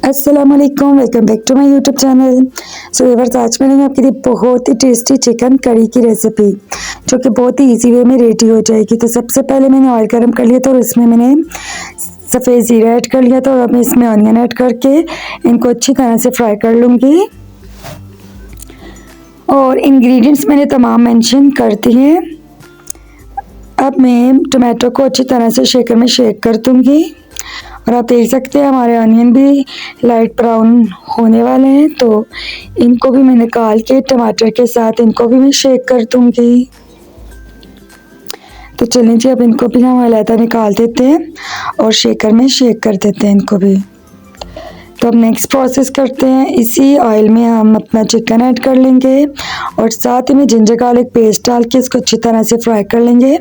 अस्सलाम वालेकुम, welcome back to my YouTube channel. So viewers, आज मैंने आपके लिए बहुत ही टेस्टी चिकन करी की रेसिपी जो कि बहुत ही इजी वे में रेडी हो जाएगी। तो सबसे पहले मैंने ऑयल गरम कर लिया था और इसमें मैंने सफ़ेद ज़ीरा ऐड कर लिया था और अब मैं इसमें ऑनियन ऐड करके इनको अच्छी तरह से फ्राई कर लूँगी। और इंग्रेडिएंट्स मैंने तमाम मेंशन कर दिए। अब मैं टमाटो को अच्छी तरह से शेकर में शेक कर दूँगी और आप देख सकते हैं हमारे अनियन भी लाइट ब्राउन होने वाले हैं, तो इनको भी मैं निकाल के टमाटर के साथ इनको भी मैं शेक कर दूंगी। तो चलिए जी, अब इनको भी हम अलग निकाल देते हैं और शेकर में शेक कर देते हैं इनको भी। तो अब नेक्स्ट प्रोसेस करते हैं। इसी ऑयल में हम अपना चिकन ऐड कर लेंगे और साथ ही में जिंजर गार्लिक पेस्ट डाल के इसको अच्छी तरह से फ्राई कर लेंगे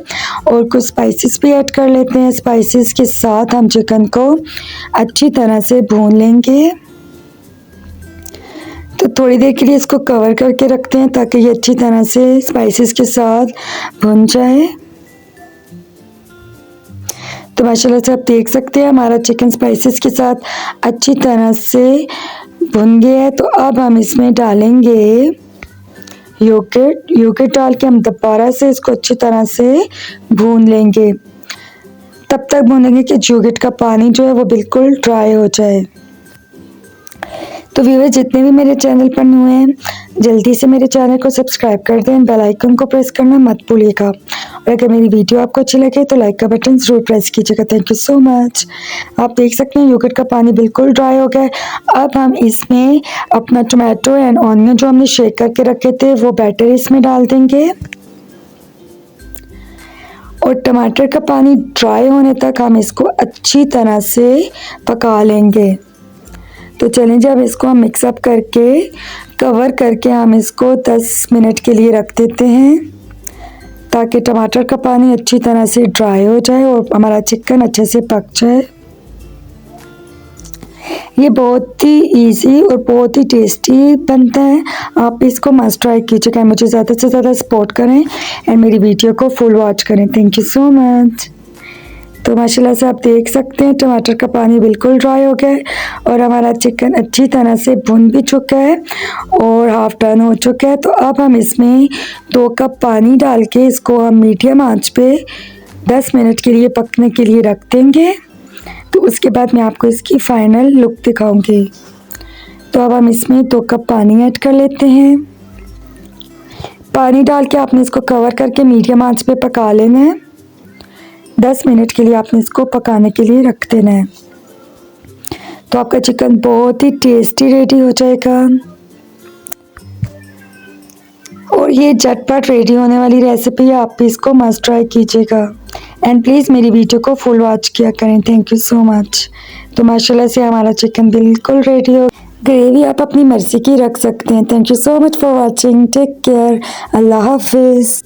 और कुछ स्पाइसेस भी ऐड कर लेते हैं। स्पाइसेस के साथ हम चिकन को अच्छी तरह से भून लेंगे। तो थोड़ी देर के लिए इसको कवर करके रखते हैं ताकि ये अच्छी तरह से स्पाइसेस के साथ भुन जाए। तो माशाल्लाह से आप देख सकते हैं हमारा चिकन स्पाइसेस के साथ अच्छी तरह से भुन गया है। तो अब हम इसमें डालेंगे योगर्ट डाल के हम दोबारा से इसको अच्छी तरह से भून लेंगे। तब तक भूनेंगे कि योगर्ट का पानी जो है वो बिल्कुल ड्राई हो जाए। तो व्यूअर्स, जितने भी मेरे चैनल पर न्यू हैं जल्दी से मेरे चैनल को सब्सक्राइब कर दें, बेल आइकन को प्रेस करना मत भूलिएगा और अगर मेरी वीडियो आपको अच्छी लगे तो लाइक का बटन ज़रूर प्रेस कीजिएगा। Thank you so much. आप देख सकते हैं योगर्ट का पानी बिल्कुल ड्राई हो गया है। अब हम इसमें अपना टमाटो एंड ऑनियन जो हमने शेक करके रखे थे वो बैटर इसमें डाल देंगे और टमाटर का पानी ड्राई होने तक हम इसको अच्छी तरह से पका लेंगे। तो चलें, जब इसको हम मिक्सअप करके कवर करके हम इसको 10 मिनट के लिए रख देते हैं ताकि टमाटर का पानी अच्छी तरह से ड्राई हो जाए और हमारा चिकन अच्छे से पक जाए। ये बहुत ही इजी और बहुत ही टेस्टी बनता है। आप इसको मस्ट ट्राई कीजिएगा। मुझे ज़्यादा से ज़्यादा सपोर्ट करें एंड मेरी वीडियो को फुल वॉच करें। Thank you so much. तो माशाल्लाह से आप देख सकते हैं टमाटर का पानी बिल्कुल ड्राई हो गया है और हमारा चिकन अच्छी तरह से भुन भी चुका है और हाफ टर्न हो चुका है। तो अब हम इसमें 2 कप पानी डाल के इसको हम मीडियम आंच पे 10 मिनट के लिए पकने के लिए रख देंगे। तो उसके बाद मैं आपको इसकी फाइनल लुक दिखाऊंगी। तो अब हम इसमें 2 कप पानी ऐड कर लेते हैं। पानी डाल के आपने इसको कवर करके मीडियम आंच पे पका लेना है। 10 मिनट के लिए आपने इसको पकाने के लिए रख देना है। तो आपका चिकन बहुत ही टेस्टी रेडी हो जाएगा और ये झटपट रेडी होने वाली रेसिपी है। आप भी इसको मस्ट ट्राई कीजिएगा एंड प्लीज़ मेरी वीडियो को फुल वॉच किया करें। Thank you so much. तो माशाल्लाह से हमारा चिकन बिल्कुल रेडी हो। ग्रेवी आप अपनी मर्ज़ी की रख सकते हैं। Thank you so much for watching. Take care. Allah हाफिज़।